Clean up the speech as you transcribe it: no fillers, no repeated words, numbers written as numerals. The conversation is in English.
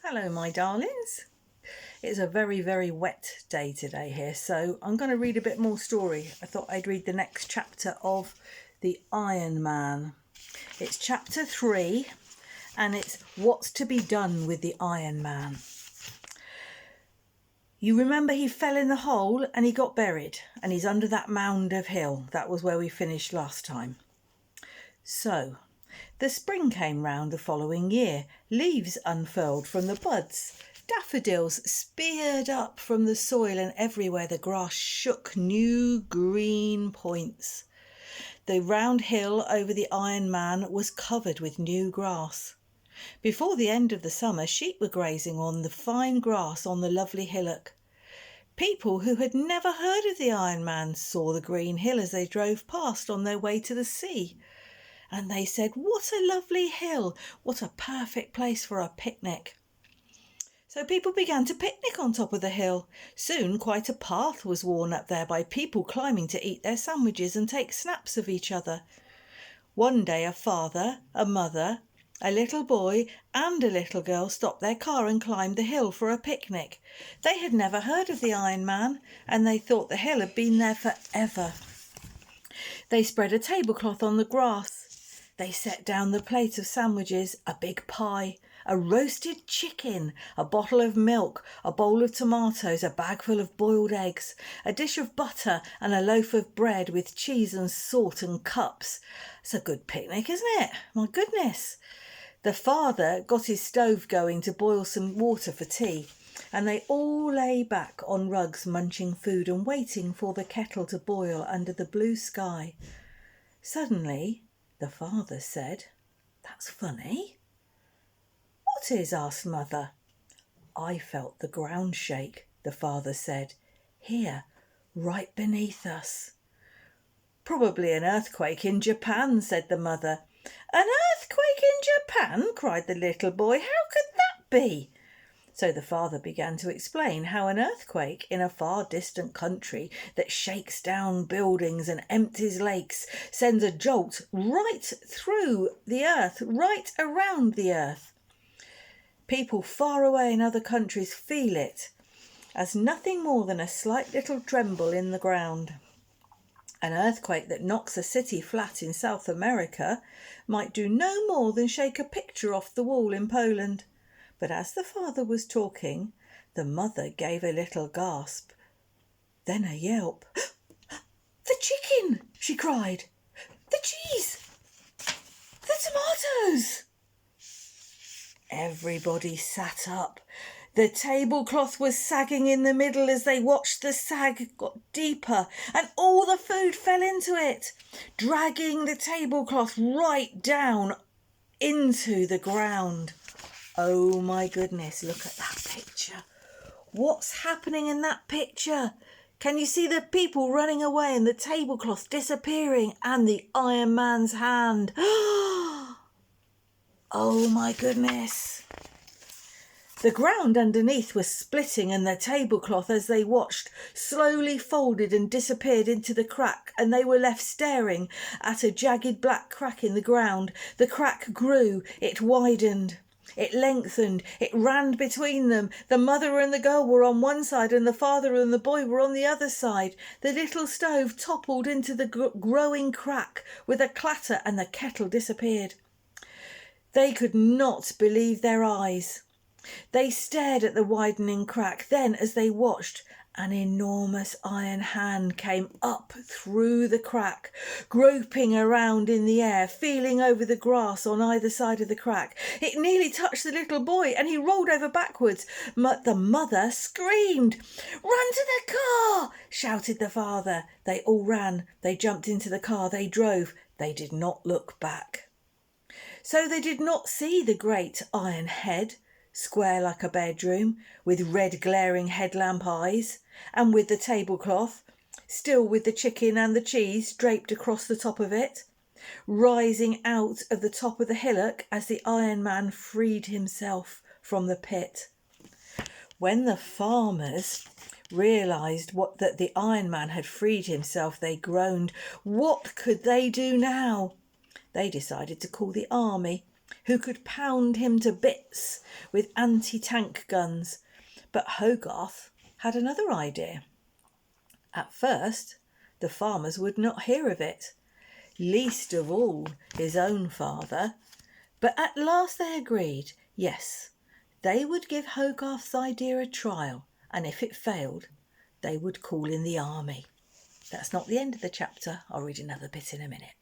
Hello, my darlings. It's a very, very wet day today here, so I'm going to read a bit more story. I thought I'd read the next chapter of The Iron Man. It's chapter 3, and it's What's to be Done with the Iron Man. You remember he fell in the hole and he got buried, and he's under that mound of hill. That was where we finished last time. So, the spring came round the following year. Leaves unfurled from the buds. Daffodils speared up from the soil, and everywhere the grass shook new green points. The round hill over the Iron Man was covered with new grass. Before the end of the summer, sheep were grazing on the fine grass on the lovely hillock. People who had never heard of the Iron Man saw the green hill as they drove past on their way to the sea. And they said, "What a lovely hill! What a perfect place for a picnic." So people began to picnic on top of the hill. Soon quite a path was worn up there by people climbing to eat their sandwiches and take snaps of each other. One day a father, a mother, a little boy and a little girl stopped their car and climbed the hill for a picnic. They had never heard of the Iron Man, and they thought the hill had been there forever. They spread a tablecloth on the grass. They set down the plate of sandwiches, a big pie, a roasted chicken, a bottle of milk, a bowl of tomatoes, a bagful of boiled eggs, a dish of butter and a loaf of bread with cheese and salt and cups. It's a good picnic, isn't it? My goodness. The father got his stove going to boil some water for tea, and they all lay back on rugs munching food and waiting for the kettle to boil under the blue sky. Suddenly, the father said, "That's funny." "What is?" asked Mother. "I felt the ground shake," the father said. "Here, right beneath us." "Probably an earthquake in Japan," said the mother. "An earthquake in Japan?" cried the little boy. "How could that be?" So the father began to explain how an earthquake in a far distant country that shakes down buildings and empties lakes sends a jolt right through the earth, right around the earth. People far away in other countries feel it as nothing more than a slight little tremble in the ground. An earthquake that knocks a city flat in South America might do no more than shake a picture off the wall in Poland. But as the father was talking, the mother gave a little gasp, then a yelp. "The chicken!" she cried. "The cheese! The tomatoes!" Everybody sat up. The tablecloth was sagging in the middle as they watched the sag got deeper, and all the food fell into it, dragging the tablecloth right down into the ground. Oh my goodness, look at that picture. What's happening in that picture? Can you see the people running away and the tablecloth disappearing and the Iron Man's hand? Oh my goodness. The ground underneath was splitting, and the tablecloth, as they watched, slowly folded and disappeared into the crack, and they were left staring at a jagged black crack in the ground. The crack grew, it widened. It lengthened, it ran between them. The mother and the girl were on one side and the father and the boy were on the other side. The little stove toppled into the growing crack with a clatter and the kettle disappeared. They could not believe their eyes. They stared at the widening crack. Then, as they watched, an enormous iron hand came up through the crack, groping around in the air, feeling over the grass on either side of the crack. It nearly touched the little boy and he rolled over backwards. The mother screamed. "Run to the car!" shouted the father. They all ran. They jumped into the car. They drove. They did not look back. So they did not see the great iron head, square like a bedroom, with red glaring headlamp eyes, and with the tablecloth, still with the chicken and the cheese draped across the top of it, rising out of the top of the hillock as the Iron Man freed himself from the pit. When the farmers realised that the Iron Man had freed himself, they groaned. What could they do now? They decided to call the army, who could pound him to bits with anti-tank guns. But Hogarth had another idea. At first, the farmers would not hear of it, least of all his own father. But at last they agreed, yes, they would give Hogarth's idea a trial, and if it failed, they would call in the army. That's not the end of the chapter. I'll read another bit in a minute.